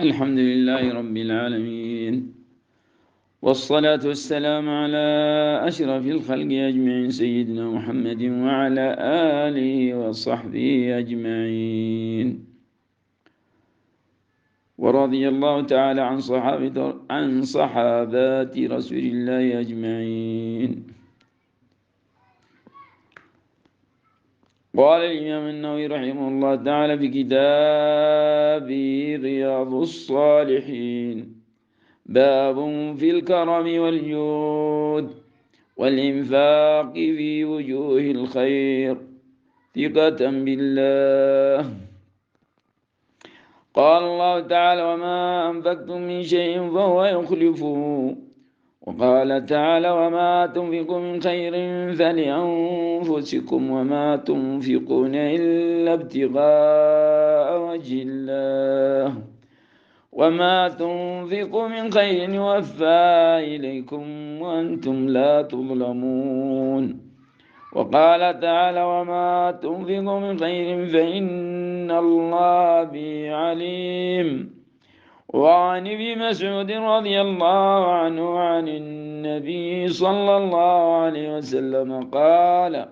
الحمد لله رب العالمين، والصلاة والسلام على أشرف الخلق أجمعين سيدنا محمد وعلى آله وصحبه أجمعين. ورضي الله تعالى عن صحابات رسول الله أجمعين. قال الإمام النووي رحمه الله تعالى في كتابه رياض الصالحين: باب في الكرم والجود والإنفاق في وجوه الخير ثقة بالله. قال الله تعالى: وما أنفقتم من شيء فهو يخلفه. وقال تعالى: وما تنفقوا من خير فلأنفسكم وما تنفقون إلا ابتغاء وجه الله وما تنفقوا من خير يوفى إليكم وأنتم لا تظلمون. وقال تعالى: وما تنفقوا من خير فإن الله به عليم. وعن ابن مسعود رضي الله عنه عن النبي صلى الله عليه وسلم قال: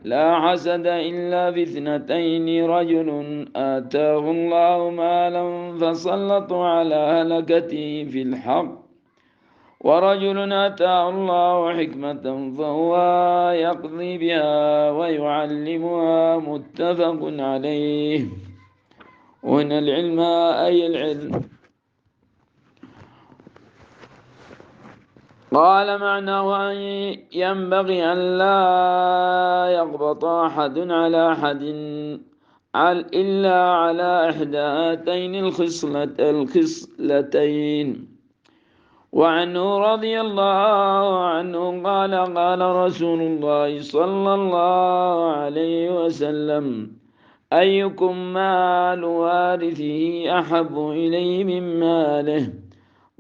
لا حسد إلا في اثنتين: رجل آتاه الله مالا فسلط على هلكته في الحق، ورجل آتاه الله حكمة فهو يقضي بها ويعلمها. متفق عليه. وهنا العلم أي العلم. قال معناه أن ينبغي أن لا يغبط أحد على أحد إلا على إحدى هاتين الخصلتين. وعنه رضي الله عنه قال: قال رسول الله صلى الله عليه وسلم: أيكم مال وارثه أحب إليه من ماله؟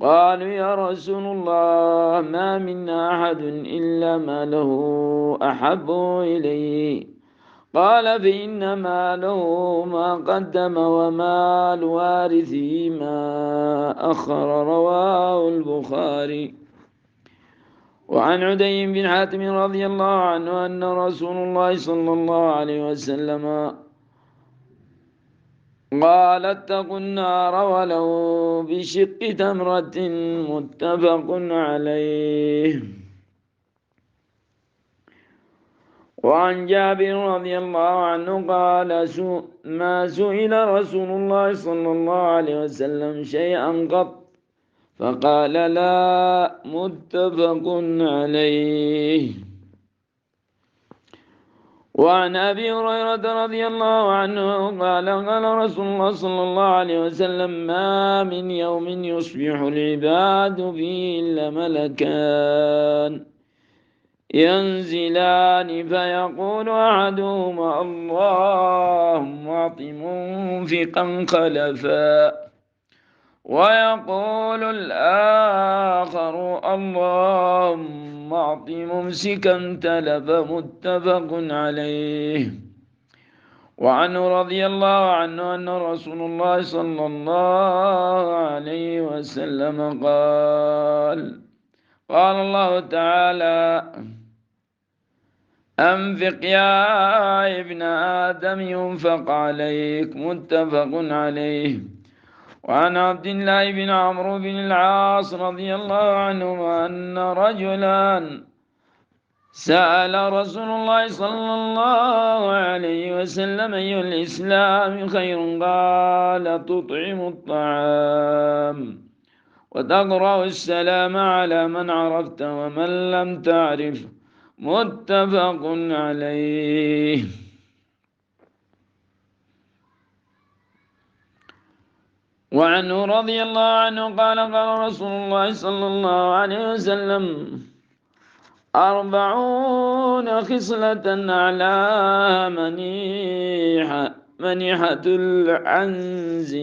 قالوا: يا رسول الله ما منا أحد إلا ماله أحب إليه. قال: فإن ماله ما قدم ومال وارثه ما أخر. رواه البخاري. وعن عدي بن حاتم رضي الله عنه أن رسول الله صلى الله عليه وسلم قال: اتقوا النار ولو بشق تمرة. متفق عليه. وعن جابر رضي الله عنه قال: ما سئل رسول الله صلى الله عليه وسلم شيئا قط فقال لا. متفق عليه. وعن أبي هريرة رضي الله عنه قال: قال رسول الله صلى الله عليه وسلم: ما من يوم يصبح العباد فيه إلا ملكان ينزلان فيقول أحدهما: اللهم أعط منفقا خلفا، ويقول الآخر: اللهم أعط ممسكا تلفا. متفق عليه. وعنه رضي الله عنه أن رسول الله صلى الله عليه وسلم قال: قال الله تعالى: أنفق يا ابن آدم ينفق عليك. متفق عليه. وعن عبد الله بن عمرو بن العاص رضي الله عنهما أن رجلا سأل رسول الله صلى الله عليه وسلم: أي الإسلام خير؟ قال: تطعم الطعام وتقرأ السلام على من عرفت ومن لم تعرف. متفق عليه. وعنه رضي الله عنه قال: قال رسول الله صلى الله عليه وسلم: 40 خصلة أعلى منيحة العنز.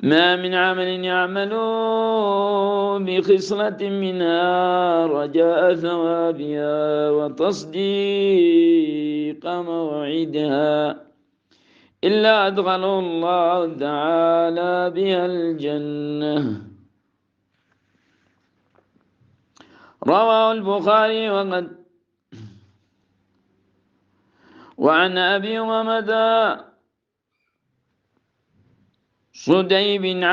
ما من عمل يعمل بخصلة منها رجاء ثوابها وتصديق موعدها إلا أدخله الله تعالى بها الجنة. رواه البخاري وعن أبي أمامة صدي بن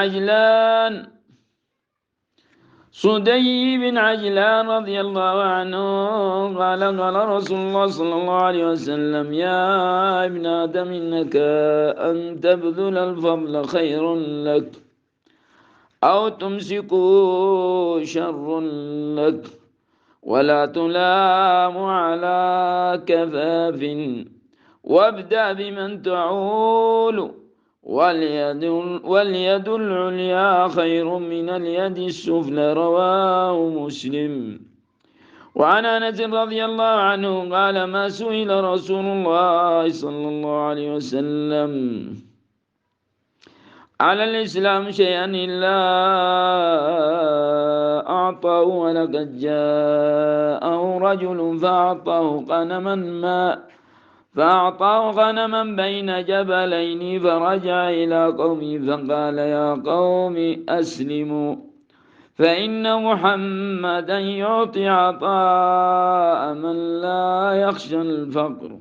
عجلان رضي الله عنه قال قال رسول الله صلى الله عليه وسلم: يا ابن آدم إنك أن تبذل الفضل خير لك أو تمسكه شر لك، ولا تلام على كفاف، وابدأ بمن تعول، واليد العليا خير من اليد السفلى. رواه مسلم. وعن أنس رضي الله عنه قال: ما سئل رسول الله صلى الله عليه وسلم على الإسلام شيئا إلا أعطاه، ولقد جاءه رجل فأعطاه غنما بين جبلين، فرجع إلى قومه فقال: يا قوم أسلموا، فإن محمدا يعطي عطاء من لا يخشى الفقر،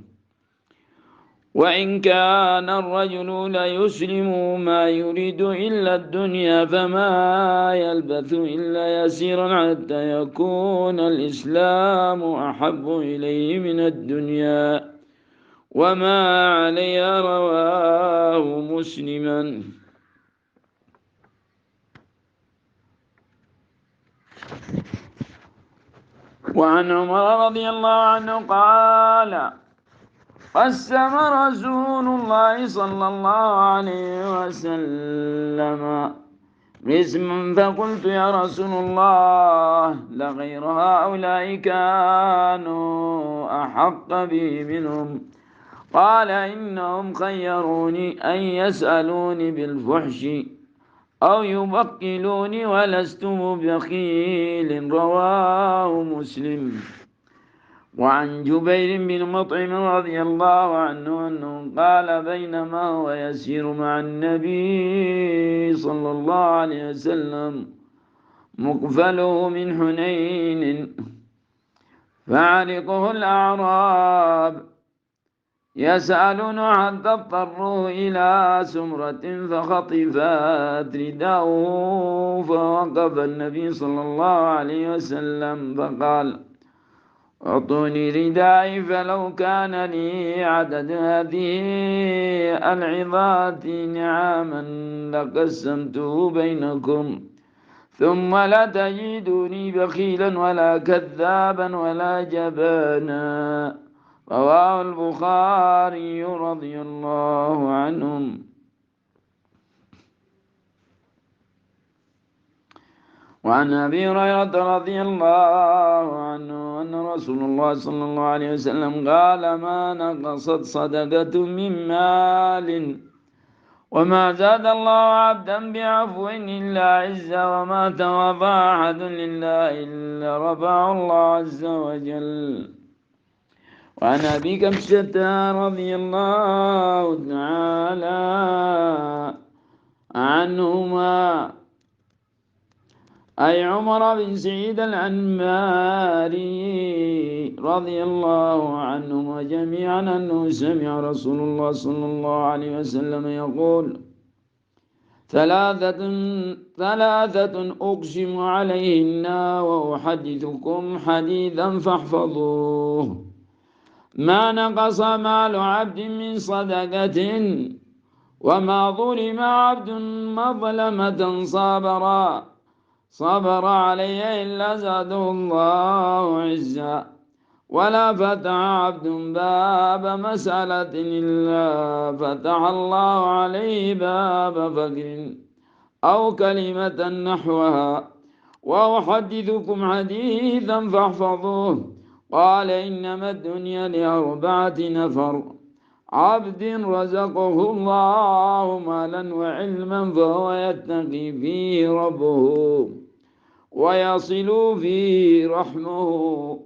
وإن كان الرجل ليسلم ما يريد إلا الدنيا، فما يلبث إلا يسيرا حتى يكون الإسلام أحب إليه من الدنيا وما عليها. رواه مسلما. وعن عمر رضي الله عنه قال: قسم رسول الله صلى الله عليه وسلم قسما، فقلت: يا رسول الله، لغير هؤلاء كانوا أحق به منهم. قال: إنهم خيروني أن يسألوني بالفحش أو يبخلوني، ولست ببخيل. رواه مسلم. وعن جبير بن مطعم رضي الله عنه أنه قال: بينما هو يسير مع النبي صلى الله عليه وسلم مقفله من حنين، فعرقه الأعراب يسألون حتى اضطروا إلى سمرة فخطفت رداءه، فوقف النبي صلى الله عليه وسلم فقال: أعطوني ردائي، فلو كان لي عدد هذه العظات نعاما لقسمته بينكم، ثم لا تجدوني بخيلا ولا كذابا ولا جبانا. رواه البخاري رضي الله عنهم. وعن أبي هريرة رضي الله عنه أن رسول الله صلى الله عليه وسلم قال: ما نقصت صدقة من مال، وما زاد الله عبدا بعفو إلا عزا، وما تواضع أحد لله إلا رفعه الله عز وجل. وعن أبي كبشة رضي الله تعالى عنهما أي عمر بن سعيد العنباري رضي الله عنهما جميعا أنه سمع رسول الله صلى الله عليه وسلم يقول: ثلاثة أقسم عليهن وأحدثكم حديثا فاحفظوه: ما نقص مال عبد من صدقة، وما ظلم عبد مظلمة صبر عليه إلا زاده الله عزا، ولا فتح عبد باب مسألة إلا فتح الله عليه باب فقر أو كلمة نحوها. وأحدثكم حديثا فاحفظوه. قال: إنما الدنيا لأربعة نفر: عبد رزقه الله مالا وعلما فهو يتقي فيه ربه ويصل فيه رحمه،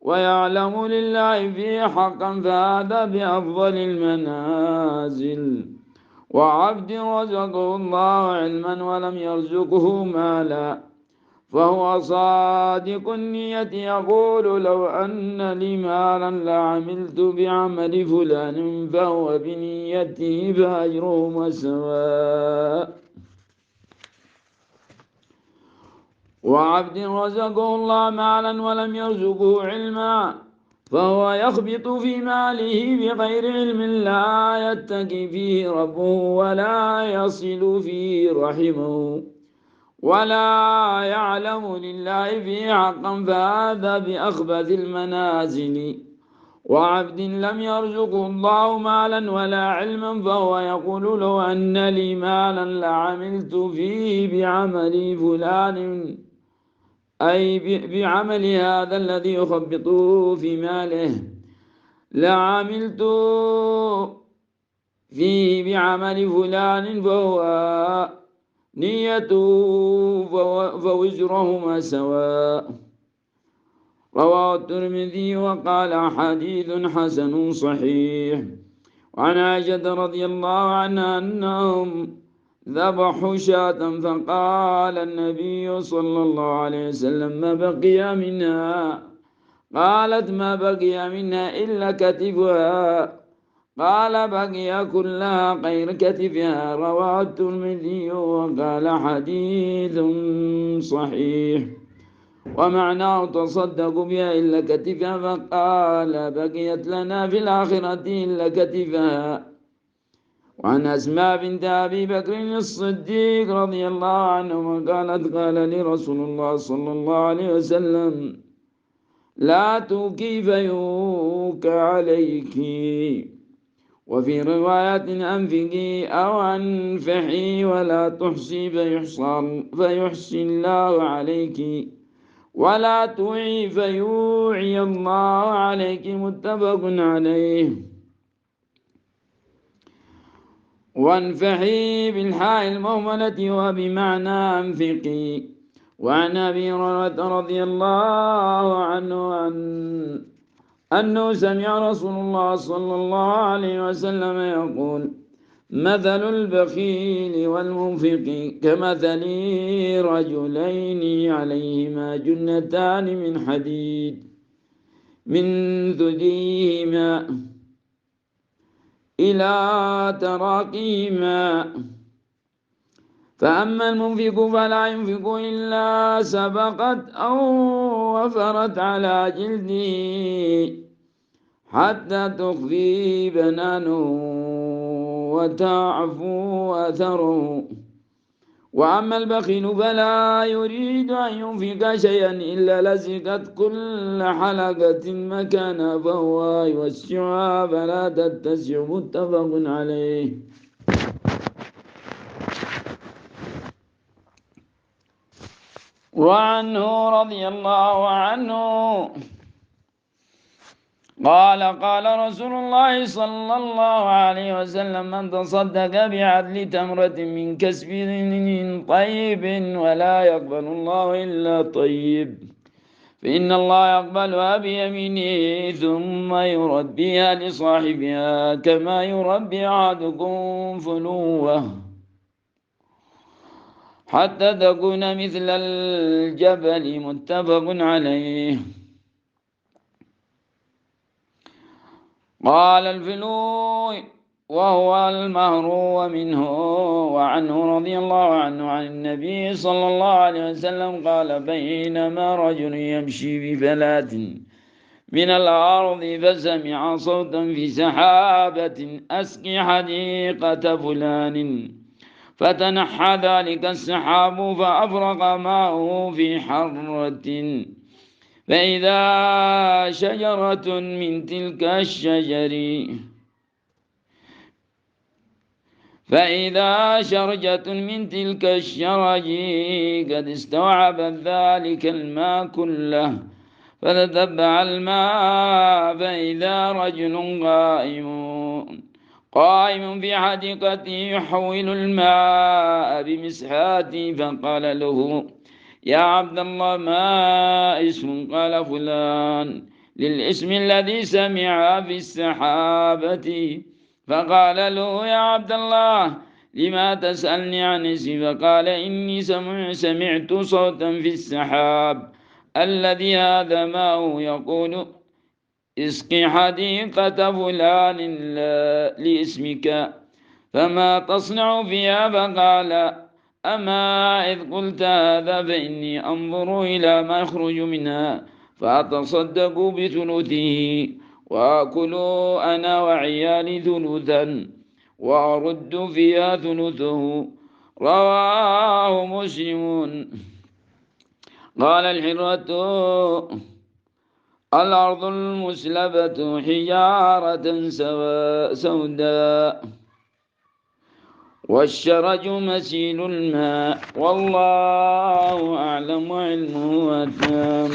ويعلم لله فيه حقا، فهذا بأفضل المنازل. وعبد رزقه الله علما ولم يرزقه مالا، فهو صادق النية يقول لو أن لي مالا لعملت بعمل فلان، فهو بنيته فأجرهما سواء. وعبد رزقه الله مالا ولم يرزقه علما، فهو يخبط في ماله بغير علم، لا يتقي فيه ربه ولا يصل فيه رحمه ولا يعلم لله فيه حقا، فهذا بأخبث المنازل. وعبد لم يرزقه الله مالا ولا علما، فهو يقول لو أن لي مالا لعملت فيه بعمل فلان، أي بعمل هذا الذي يخبط في ماله، لعملت فيه بعمل فلان، فهو نيته فوزرهما سواء. رواه الترمذي وقال حديث حسن صحيح. وعن عائشة رضي الله عنها أنهم ذبحوا شاة، فقال النبي صلى الله عليه وسلم ما بقي منها؟ قالت ما بقي منها إلا كتفها. قال بقي كلها غير كتفها. رواه الترمذي وقال حديث صحيح. ومعناه تصدق بها إلا كتفها، فقال بقيت لنا في الآخرة إلا كتفها. وعن أسماء بنت أبي بكر الصديق رضي الله عنه قالت قال لي رسول الله صلى الله عليه وسلم لا توكي فيوك عليك. وفي رواية أنفقي أو أنفحي ولا تحصي فيحصي الله عليك، ولا توعي فيوعي الله عليك. متفق عليه. وانفحي بالحاء المهملة وبمعنى أنفقي. وعن أبي هريرة رضي الله عنه أنه سمع رسول الله صلى الله عليه وسلم يقول مثل البخيل والمنفق كمثل رجلين عليهما جنتان من حديد من ثديهما إلى تراقيهما، فأما المنفق فلا ينفق إلا سبقت أو وفرت على جلده حتى تخفي بنانه وتعفو أثره. وأما البخيل فلا يريد أن ينفق شيئا إلا لزقت كل حلقة مكانا، فهو يوسعها فلا تتسع. متفق عليه. وعنه رضي الله عنه قال رسول الله صلى الله عليه وسلم من تصدق بعدل تمرة من كسب طيب ولا يقبل الله إلا طيب، فإن الله يقبلها بيمينه ثم يربيها لصاحبها كما يربي أحدكم فلوه حتى تكون مثل الجبل. متفق عليه. قال الفلو وهو المهر ومنه. وعنه رضي الله عنه عن النبي صلى الله عليه وسلم قال بينما رجل يمشي بفلاة من الأرض فسمع صوتا في سحابة أسقي حديقة فلان، فتنحى ذلك السحاب فأفرغ ماءه في حرة، فإذا شجرة من تلك الشجر فإذا شرجة من تلك الشرج قد استوعبت ذلك الماء كله، فتتبع الماء فإذا رجل قائم في حديقته يحول الماء بمسحاته، فقال له يا عبد الله ما اسم؟ قال فلان. للاسم الذي سمع في السحابة. فقال له: يا عبد الله، لما تسألني عن اسمي؟ فقال: إني سمعت صوتا في السحاب الذي هذا ماء يقول: اسقي حديقة فلان لاسمك، فما تصنع فيها؟ فقال: أما إذ قلت هذا فإني أنظر إلى ما يخرج منها فأتصدق بثلثه، وآكل أنا وعيالي ثلثا، وأرد فيها ثلثه. رواه مسلم. قال الحرة: الأرض المسلبة حجارة سوداء، والشرج مسيل الماء، والله أعلم علمه أتام.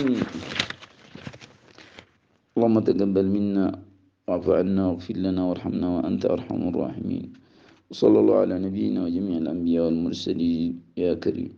اللهم تقبل منا واعف عنا واغفر لنا وارحمنا وأنت أرحم الراحمين. وصلى الله على نبينا وجميع الأنبياء والمرسلين يا كريم.